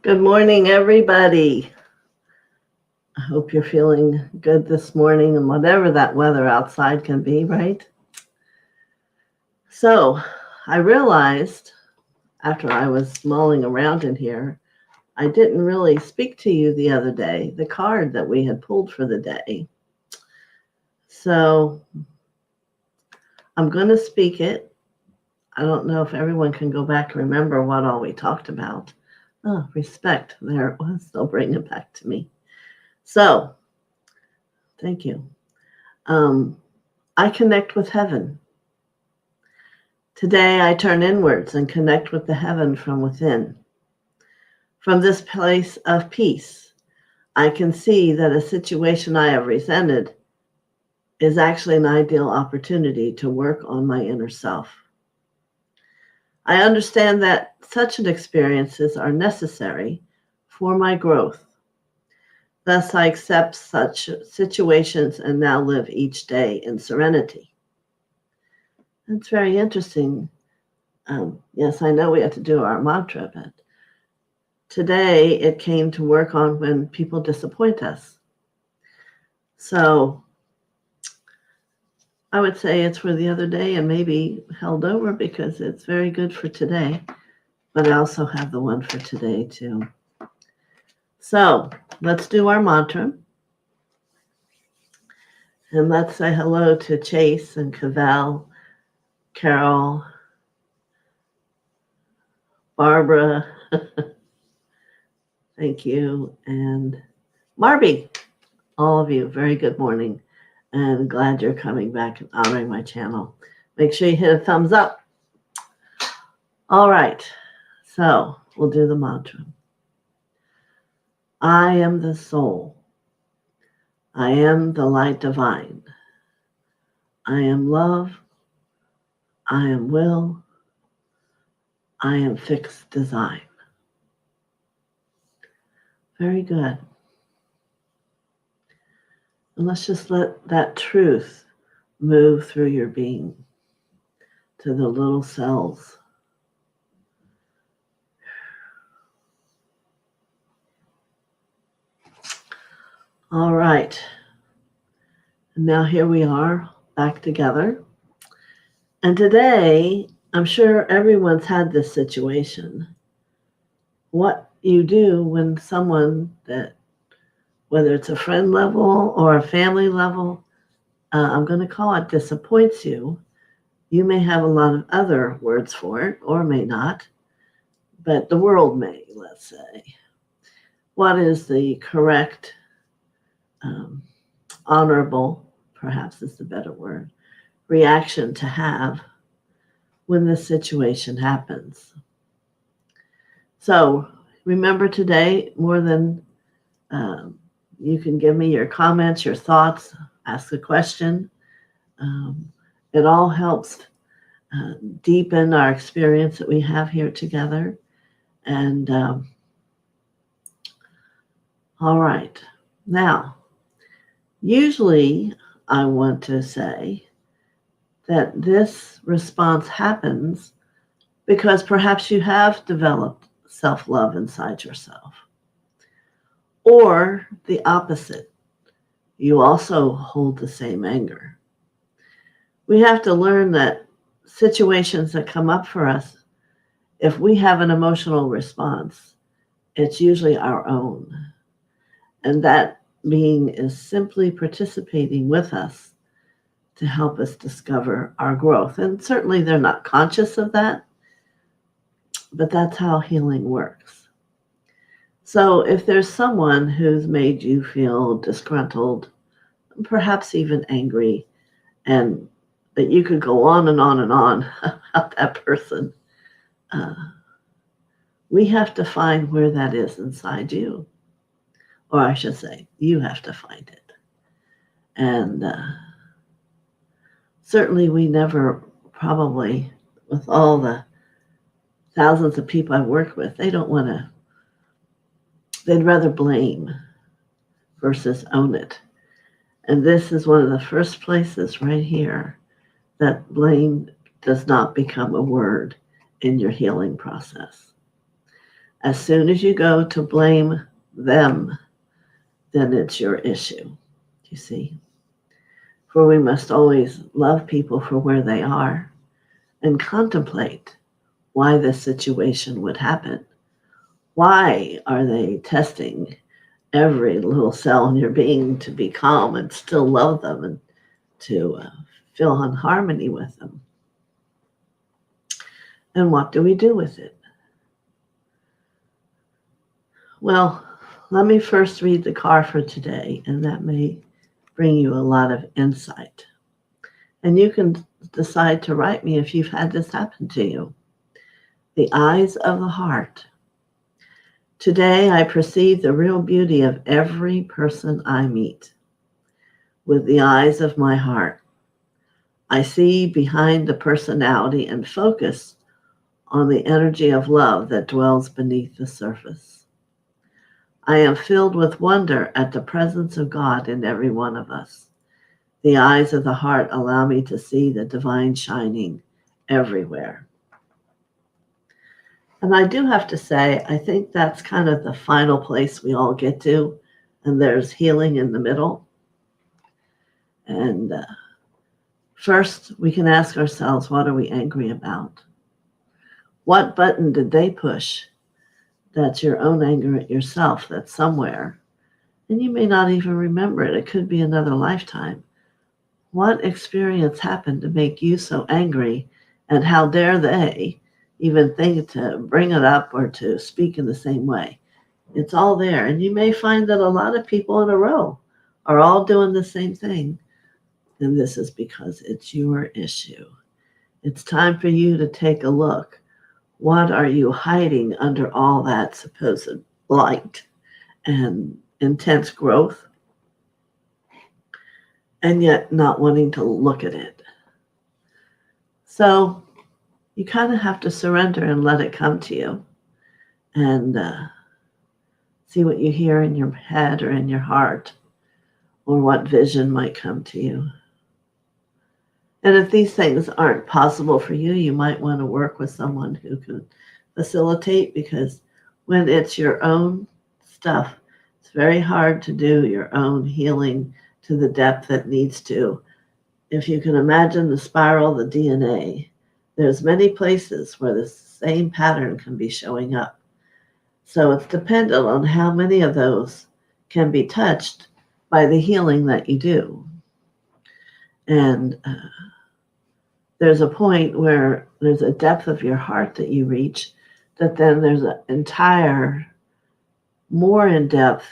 Good morning, everybody. I hope you're feeling good this morning and whatever that weather outside can be, right? So, I realized after I was mulling around in here, I didn't really speak to you the other day, the card that we had pulled for the day. So, I'm going to speak it. I don't know if everyone can go back and remember what all we talked about. Oh, respect. There it was. They'll bring it back to me. So, thank you. I connect with heaven. Today I turn inwards and connect with the heaven from within. From this place of peace, I can see that a situation I have resented is actually an ideal opportunity to work on my inner self. I understand that such experiences are necessary for my growth. Thus, I accept such situations and now live each day in serenity. That's very interesting. Yes, I know we have to do our mantra, but today it came to work on when people disappoint us. So I would say it's for the other day and maybe held over because it's very good for today. But I also have the one for today too. So let's do our mantra. And let's say hello to Chase and Cavell, Carol, Barbara, thank you, and Marby. All of you, very good morning, and glad you're coming back and honoring my channel. Make sure you hit a thumbs up. All right, so we'll do the mantra. I am the soul. I am the light divine. I am love. I am will. I am fixed design. Very good. And let's just let that truth move through your being to the little cells. All right. And now here we are back together. And today, I'm sure everyone's had this situation. What you do when someone that, whether it's a friend level or a family level, I'm going to call it disappoints you. You may have a lot of other words for it or may not, but the world may, let's say. What is the correct, honorable, perhaps is the better word, reaction to have when this situation happens? So remember today, more than you can give me your comments, your thoughts, ask a question. It all helps deepen our experience that we have here together. And all right. Now, usually I want to say that this response happens because perhaps you have developed self-love inside yourself. Or the opposite, you also hold the same anger. We have to learn that situations that come up for us, if we have an emotional response, it's usually our own. And that being is simply participating with us to help us discover our growth. And certainly they're not conscious of that, but that's how healing works. So if there's someone who's made you feel disgruntled, perhaps even angry, and that you could go on and on and on about that person, we have to find where that is inside you. Or I should say, you have to find it. And certainly we never probably, with all the thousands of people I work with, they don't want to, they'd rather blame versus own it. And this is one of the first places right here that blame does not become a word in your healing process. As soon as you go to blame them, then it's your issue, you see. For we must always love people for where they are and contemplate why this situation would happen. Why are they testing every little cell in your being to be calm and still love them and to feel in harmony with them? And what do we do with it? Well, let me first read the card for today, and that may bring you a lot of insight. And you can decide to write me if you've had this happen to you. The eyes of the heart. Today I perceive the real beauty of every person I meet with the eyes of my heart. I see behind the personality and focus on the energy of love that dwells beneath the surface. I am filled with wonder at the presence of God in every one of us. The eyes of the heart allow me to see the divine shining everywhere. And I do have to say, I think that's kind of the final place we all get to, and there's healing in the middle. And first, we can ask ourselves, what are we angry about? What button did they push? That's your own anger at yourself that's somewhere. And you may not even remember it. It could be another lifetime. What experience happened to make you so angry, and how dare they even think to bring it up or to speak in the same way? It's all there. And you may find that a lot of people in a row are all doing the same thing. And this is because it's your issue. It's time for you to take a look. What are you hiding under all that supposed light and intense growth, and yet not wanting to look at it? So you kind of have to surrender and let it come to you, and see what you hear in your head or in your heart, or what vision might come to you. And if these things aren't possible for you, you might want to work with someone who can facilitate, because when it's your own stuff, it's very hard to do your own healing to the depth that needs to. If you can imagine the spiral, the DNA, there's many places where the same pattern can be showing up. So it's dependent on how many of those can be touched by the healing that you do. And there's a point where there's a depth of your heart that you reach, that then there's an entire, more in-depth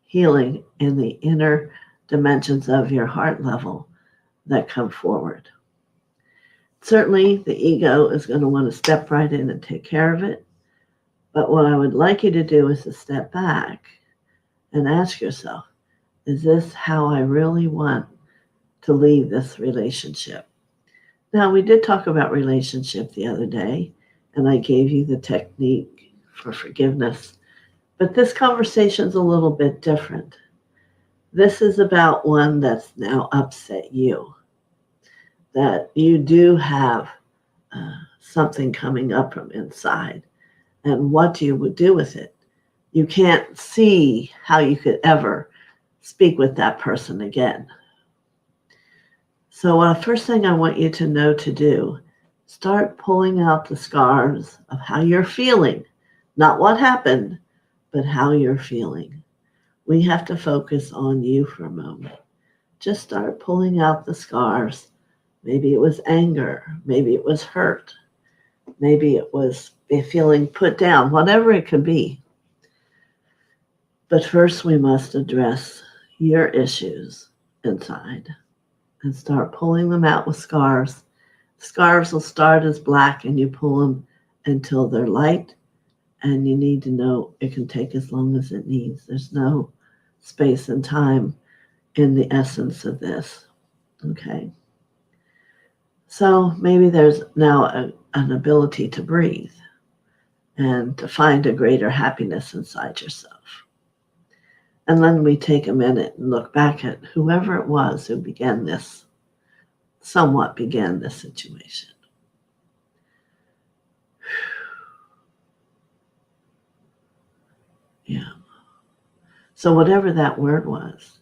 healing in the inner dimensions of your heart level that come forward. Certainly, the ego is going to want to step right in and take care of it. But what I would like you to do is to step back and ask yourself, is this how I really want to leave this relationship? Now, we did talk about relationship the other day, and I gave you the technique for forgiveness. But this conversation's a little bit different. This is about one that's now upset you, that you do have something coming up from inside, and what you would do with it. You can't see how you could ever speak with that person again. So the first thing I want you to know to do, start pulling out the scars of how you're feeling. Not what happened, but how you're feeling. We have to focus on you for a moment. Just start pulling out the scars. Maybe it was anger. Maybe it was hurt. Maybe it was feeling put down, whatever it could be. But first we must address your issues inside and start pulling them out with scars. Scars will start as black, and you pull them until they're light, and you need to know it can take as long as it needs. There's no space and time in the essence of this, okay? So maybe there's now an ability to breathe and to find a greater happiness inside yourself. And then we take a minute and look back at whoever it was who somewhat began this situation. So whatever that word was,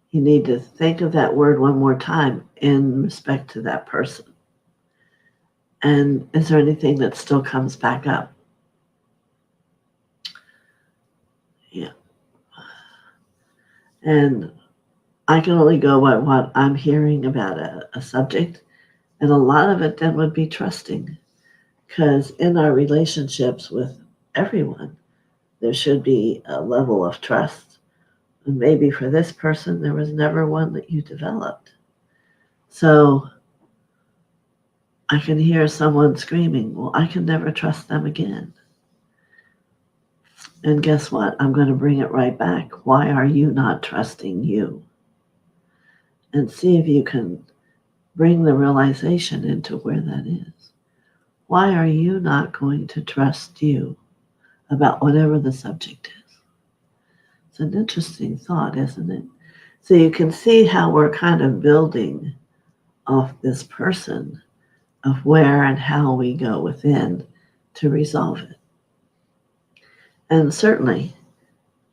you need to think of that word one more time in respect to that person. And is there anything that still comes back up? Yeah. And I can only go by what I'm hearing about a subject. And a lot of it then would be trusting. Because in our relationships with everyone, there should be a level of trust. And maybe for this person, there was never one that you developed. So I can hear someone screaming, well, I can never trust them again. And guess what? I'm going to bring it right back. Why are you not trusting you? And see if you can bring the realization into where that is. Why are you not going to trust you about whatever the subject is? It's an interesting thought, isn't it? So you can see how we're kind of building off this person of where and how we go within to resolve it. And certainly,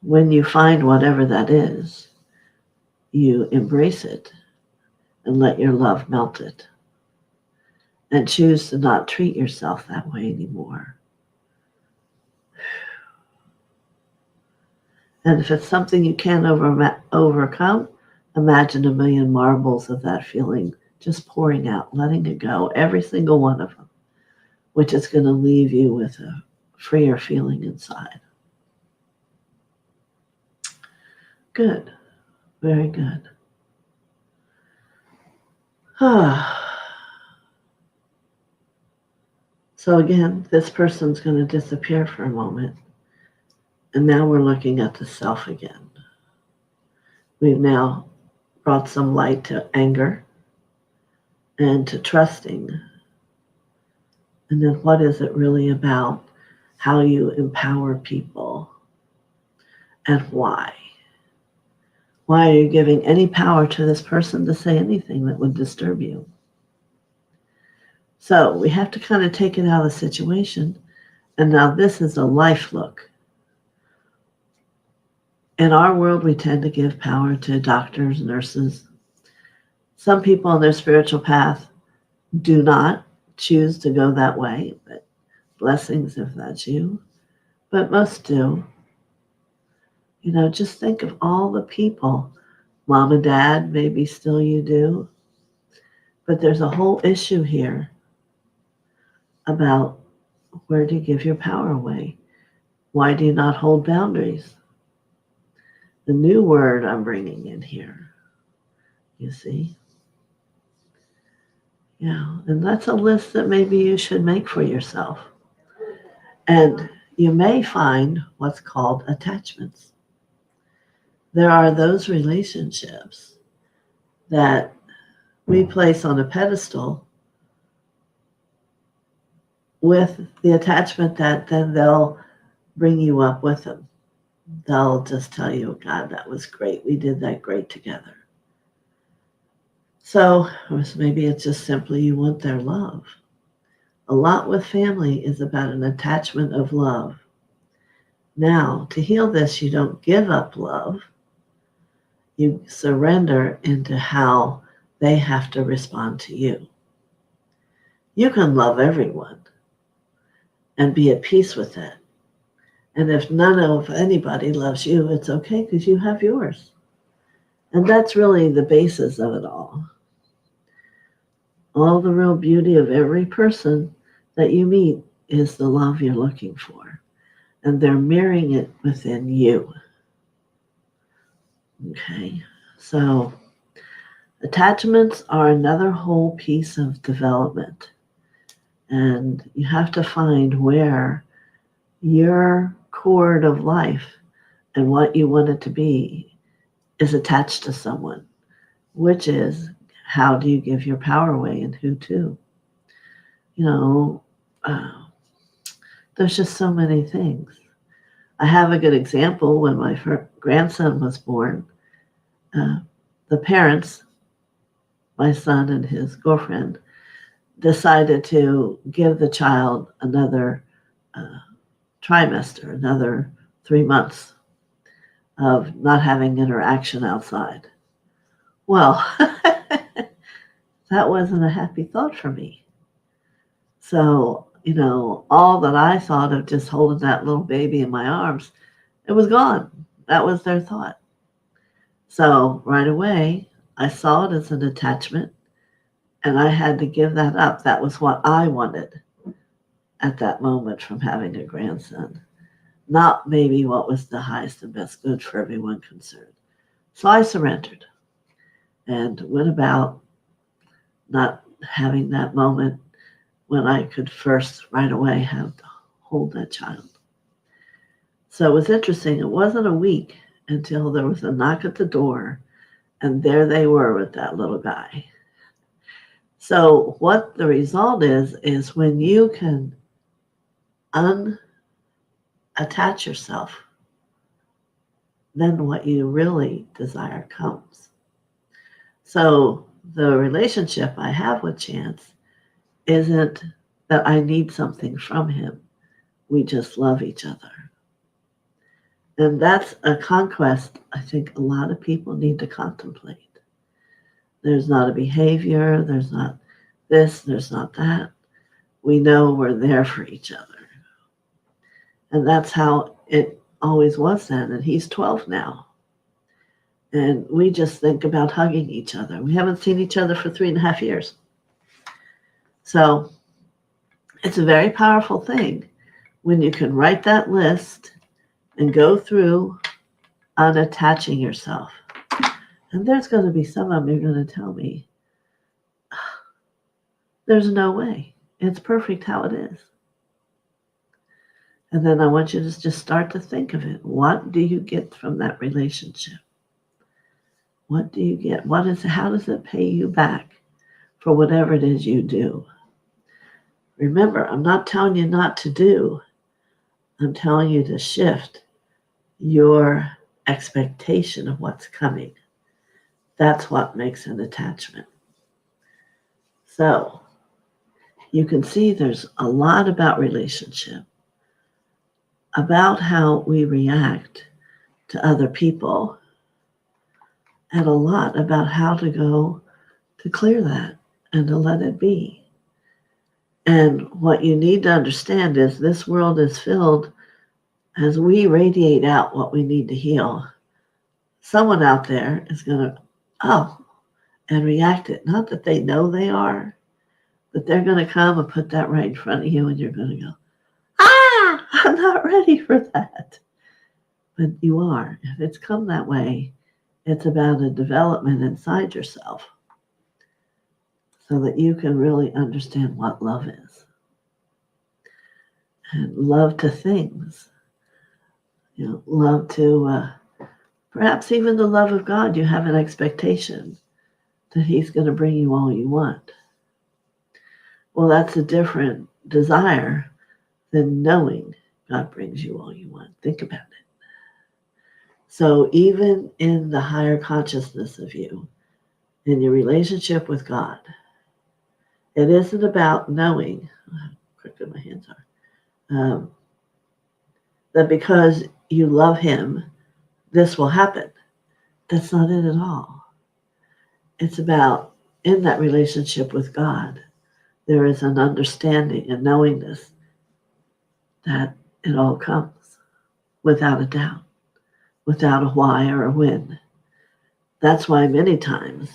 when you find whatever that is, you embrace it and let your love melt it and choose to not treat yourself that way anymore. And if it's something you can't overcome, imagine 1,000,000 marbles of that feeling just pouring out, letting it go, every single one of them, which is going to leave you with a freer feeling inside. Good. Very good. So again, this person's going to disappear for a moment. And now we're looking at the self again. We've now brought some light to anger and to trusting. And then what is it really about? How you empower people and why? Why are you giving any power to this person to say anything that would disturb you? So we have to kind of take it out of the situation. And now this is a life look. In our world, we tend to give power to doctors, nurses. Some people on their spiritual path do not choose to go that way, but blessings if that's you. But most do. Just think of all the people. Mom and dad, maybe still you do. But there's a whole issue here about where do you give your power away? Why do you not hold boundaries? The new word I'm bringing in here, you see? Yeah, and that's a list that maybe you should make for yourself. And you may find what's called attachments. There are those relationships that we place on a pedestal with the attachment that then they'll bring you up with them. They'll just tell you, God, that was great. We did that great together. So maybe it's just simply you want their love. A lot with family is about an attachment of love. Now, to heal this, you don't give up love. You surrender into how they have to respond to you. You can love everyone and be at peace with it. And if none of anybody loves you, it's okay because you have yours. And that's really the basis of it all. All the real beauty of every person that you meet is the love you're looking for. And they're mirroring it within you. Okay, so attachments are another whole piece of development. And you have to find where your cord of life and what you want it to be is attached to someone, which is how do you give your power away and who to? There's just so many things. I have a good example. When my grandson was born, the parents, my son and his girlfriend, decided to give the child another trimester, another 3 months of not having interaction outside. Well, that wasn't a happy thought for me. So, all that I thought of just holding that little baby in my arms, it was gone. That was their thought. So right away, I saw it as an attachment, and I had to give that up. That was what I wanted at that moment from having a grandson, not maybe what was the highest and best good for everyone concerned. So I surrendered and went about not having that moment when I could first right away have to hold that child. So it was interesting. It wasn't a week until there was a knock at the door, and there they were with that little guy. So what the result is when you can unattach yourself, then what you really desire comes. So the relationship I have with Chance isn't that I need something from him. We just love each other. And that's a conquest I think a lot of people need to contemplate. There's not a behavior, there's not this, there's not that. We know we're there for each other. And that's how it always was then. And he's 12 now. And we just think about hugging each other. We haven't seen each other for 3.5 years. So it's a very powerful thing when you can write that list and go through unattaching yourself. And there's going to be some of them you're going to tell me, there's no way. It's perfect how it is. And then I want you to just start to think of it. What do you get from that relationship? What do you get? How does it pay you back for whatever it is you do? Remember, I'm not telling you not to do. I'm telling you to shift your expectation of what's coming. That's what makes an attachment. So you can see there's a lot about relationship, about how we react to other people, and a lot about how to go to clear that and to let it be. And what you need to understand is this world is filled, as we radiate out what we need to heal, someone out there is going to, and react it. Not that they know they are, but they're going to come and put that right in front of you, and you're going to go, I'm not ready for that. But you are. If it's come that way, it's about a development inside yourself so that you can really understand what love is. And love to things. Love to, perhaps even the love of God. You have an expectation that he's going to bring you all you want. Well, that's a different desire than knowing God brings you all you want. Think about it. So even in the higher consciousness of you, in your relationship with God, it isn't about knowing, how quickly my hands are, that because you love him, this will happen. That's not it at all. It's about, in that relationship with God, there is an understanding and knowingness that it all comes without a doubt, without a why or a when. That's why many times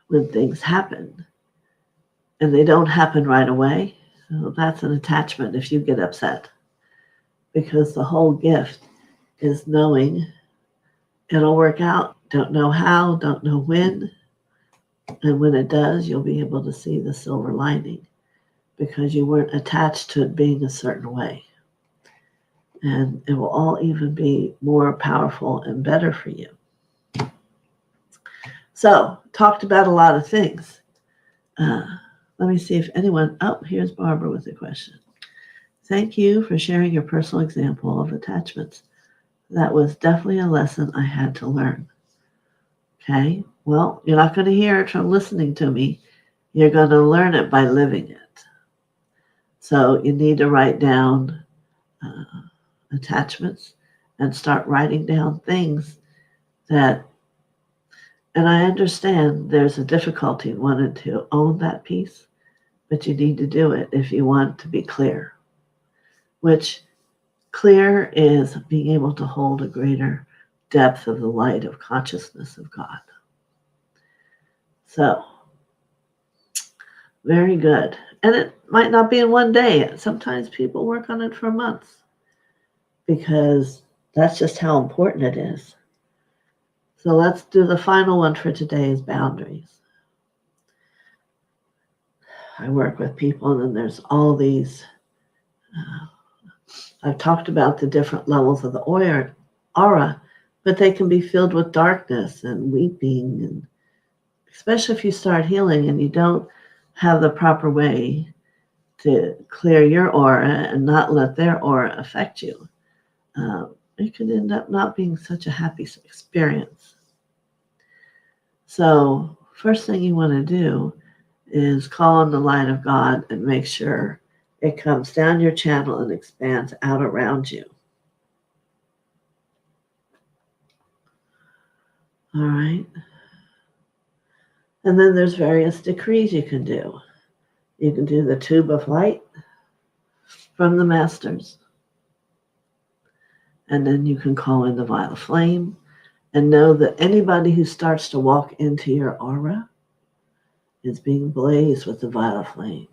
when things happen and they don't happen right away, well, that's an attachment if you get upset, because the whole gift is knowing it'll work out. Don't know how, don't know when. And when it does, you'll be able to see the silver lining because you weren't attached to it being a certain way. And it will all even be more powerful and better for you. So, talked about a lot of things. Let me see if anyone, here's Barbara with a question. Thank you for sharing your personal example of attachments. That was definitely a lesson I had to learn. Okay, well, you're not going to hear it from listening to me. You're going to learn it by living it. So you need to write down attachments and start writing down things that, and I understand there's a difficulty in wanting to own that piece, but you need to do it if you want to be clear, which clear is being able to hold a greater depth of the light of consciousness of God. So, very good. And it might not be in one day. Sometimes people work on it for months because that's just how important it is. So let's do the final one for today is boundaries. I work with people and then there's all these, I've talked about the different levels of the aura, but they can be filled with darkness and weeping, and especially if you start healing and you don't have the proper way to clear your aura and not let their aura affect you. It could end up not being such a happy experience. So first thing you want to do is call on the light of God and make sure it comes down your channel and expands out around you. All right. And then there's various decrees you can do. You can do the tube of light from the masters. And then you can call in the violet flame and know that anybody who starts to walk into your aura is being blazed with the violet flame.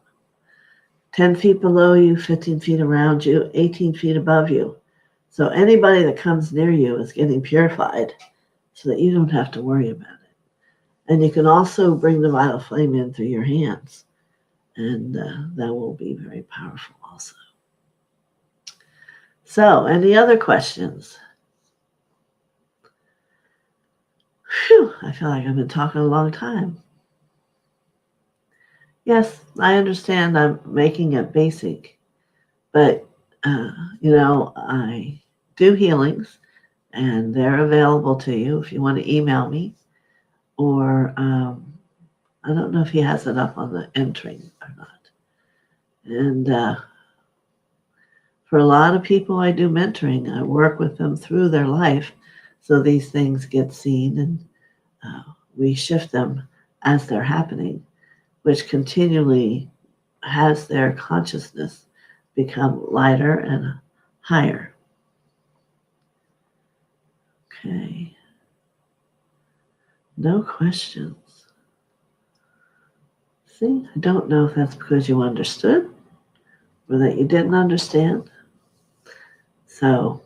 10 feet below you, 15 feet around you, 18 feet above you. So anybody that comes near you is getting purified so that you don't have to worry about it. And you can also bring the violet flame in through your hands. And that will be very powerful also. So, any other questions? Phew, I feel like I've been talking a long time. Yes, I understand I'm making it basic, but, I do healings, and they're available to you if you want to email me, or I don't know if he has it up on the entering or not. And for a lot of people I do mentoring, I work with them through their life so these things get seen, and we shift them as they're happening, which continually has their consciousness become lighter and higher. Okay. No questions. See, I don't know if that's because you understood or that you didn't understand. So,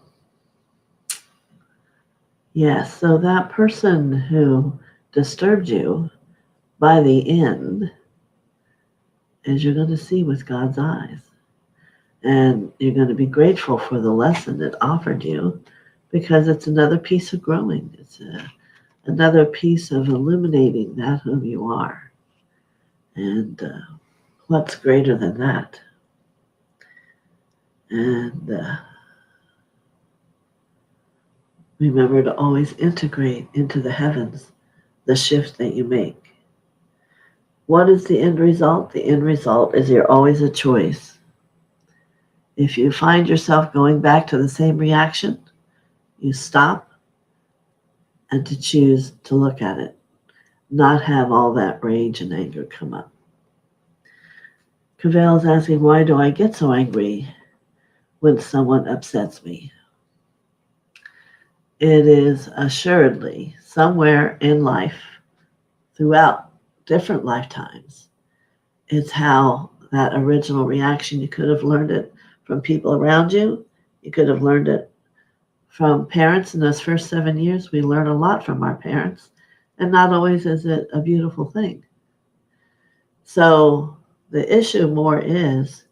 yes, so that person who disturbed you, by the end, is you're going to see with God's eyes. And you're going to be grateful for the lesson it offered you because it's another piece of growing. It's another piece of illuminating that whom you are. And what's greater than that? And remember to always integrate into the heavens the shift that you make. What is the end result? The end result is you're always a choice. If you find yourself going back to the same reaction, you stop and to choose to look at it, not have all that rage and anger come up. Cavell is asking, why do I get so angry when someone upsets me? It is assuredly somewhere in life, throughout different lifetimes, it's how that original reaction, you could have learned it from people around you. You could have learned it from parents. In those first 7 years, we learn a lot from our parents, and not always is it a beautiful thing. So the issue more is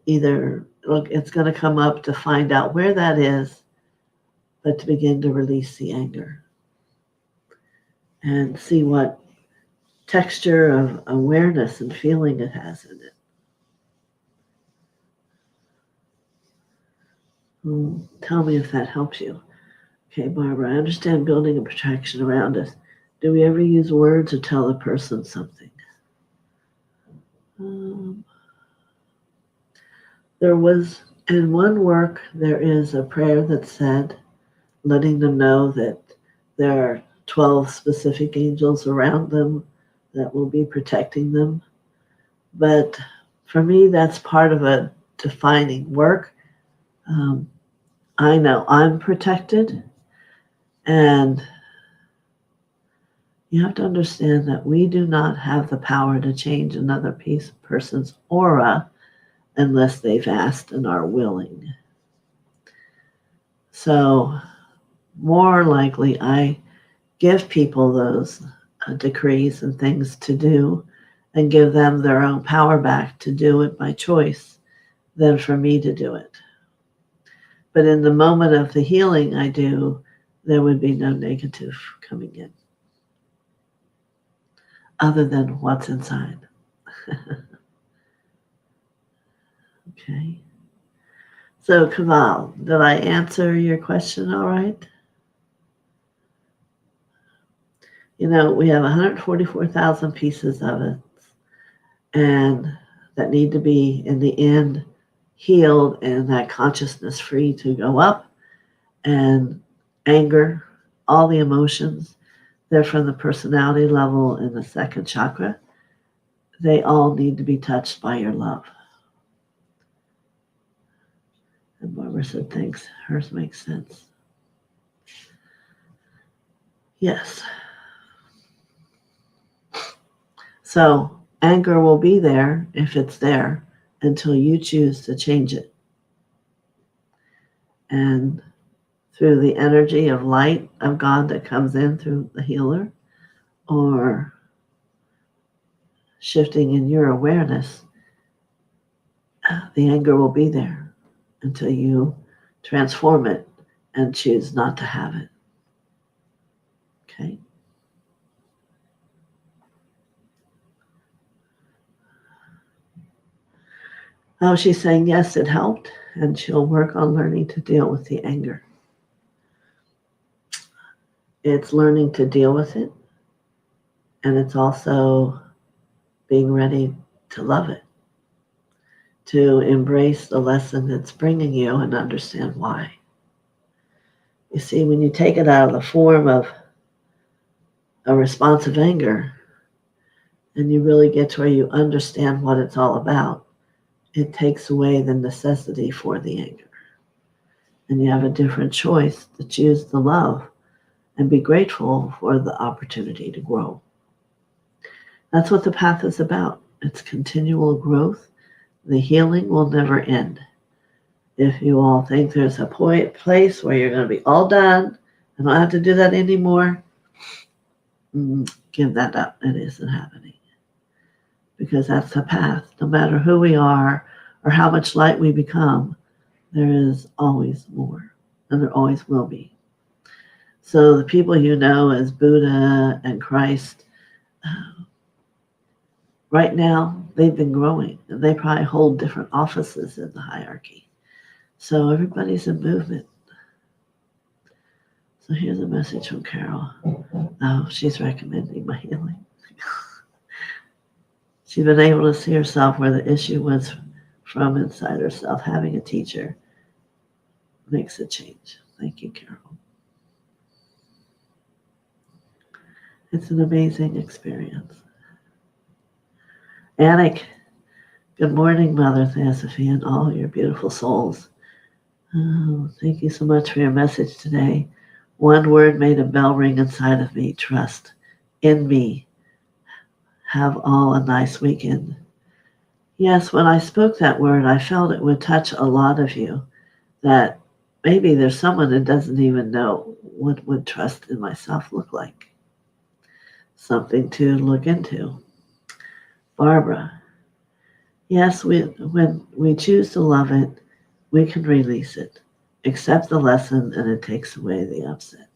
either, look, it's going to come up to find out where that is, but to begin to release the anger and see what texture of awareness and feeling it has in it. Tell me if that helps you. Okay, Barbara, I understand building a protection around us. Do we ever use words to tell a person something? There was In one work, there is a prayer that's said, letting them know that there are 12 specific angels around them that will be protecting them. But for me, that's part of a defining work. Um, I know I'm protected, and you have to understand that we do not have the power to change another person's aura unless they've asked and are willing. So, more likely, I give people those decrees and things to do and give them their own power back to do it by choice than for me to do it. But in the moment of the healing I do, there would be no negative coming in other than what's inside. Okay. So, Kaval, did I answer your question all right? You know, we have 144,000 pieces of it, and that need to be, in the end, healed and that consciousness free to go up. And anger, all the emotions, they're from the personality level in the second chakra. They all need to be touched by your love. And Barbara said, thanks. Hers makes sense. Yes. So anger will be there if it's there until you choose to change it. And through the energy of light of God that comes in through the healer, or shifting in your awareness, the anger will be there until you transform it and choose not to have it. Okay? Oh, she's saying yes, it helped, and she'll work on learning to deal with the anger. It's learning to deal with it, and it's also being ready to love it, to embrace the lesson it's bringing you and understand why. You see, when you take it out of the form of a responsive anger, and you really get to where you understand what it's all about, it takes away the necessity for the anger. And you have a different choice to choose the love and be grateful for the opportunity to grow. That's what the path is about. It's continual growth. The healing will never end. If you all think there's a place where you're going to be all done and don't have to do that anymore, give that up. It isn't happening. Because that's the path. No matter who we are or how much light we become, there is always more, and there always will be. So the people you know as Buddha and Christ, right now, they've been growing, and they probably hold different offices in the hierarchy. So everybody's in movement. So here's a message from Carol. Oh, she's recommending my healing. She's been able to see herself where the issue was from inside herself. Having a teacher makes a change. Thank you, Carol. It's an amazing experience. Anik, good morning, Mother TheoSophia, and all your beautiful souls. Oh, thank you so much for your message today. One word made a bell ring inside of me. Trust in me. Have all a nice weekend. Yes, when I spoke that word, I felt it would touch a lot of you, that maybe there's someone that doesn't even know what would trust in myself look like. Something to look into. Barbara, yes, when we choose to love it, we can release it, accept the lesson, and it takes away the upset.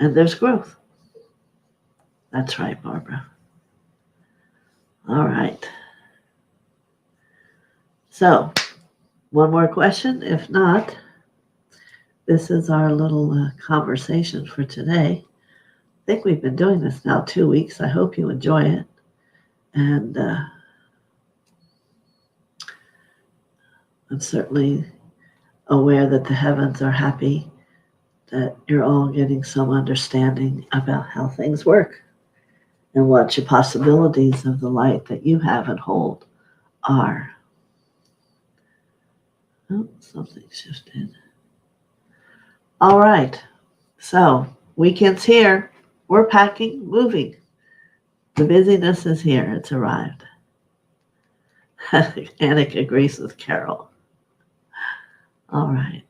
And there's growth. That's right, Barbara. All right. So, one more question. If not, this is our little conversation for today. I think we've been doing this now 2 weeks. I hope you enjoy it. And I'm certainly aware that the heavens are happy that you're all getting some understanding about how things work and what your possibilities of the light that you have and hold are. Oh, something shifted. All right. So, weekend's here. We're packing, moving. The busyness is here. It's arrived. Anik agrees with Carol. All right.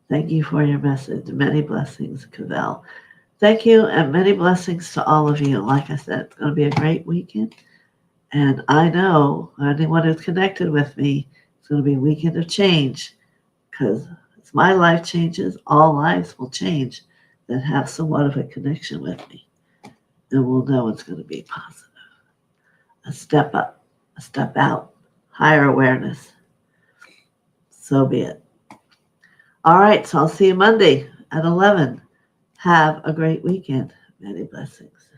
Thank you for your message. Many blessings, Cavell. Thank you, and many blessings to all of you. Like I said, it's going to be a great weekend. And I know anyone who's connected with me, it's going to be a weekend of change, because as my life changes, all lives will change that have somewhat of a connection with me. And we'll know it's going to be positive. A step up, a step out, higher awareness. So be it. All right, so I'll see you Monday at 11. Have a great weekend. Many blessings.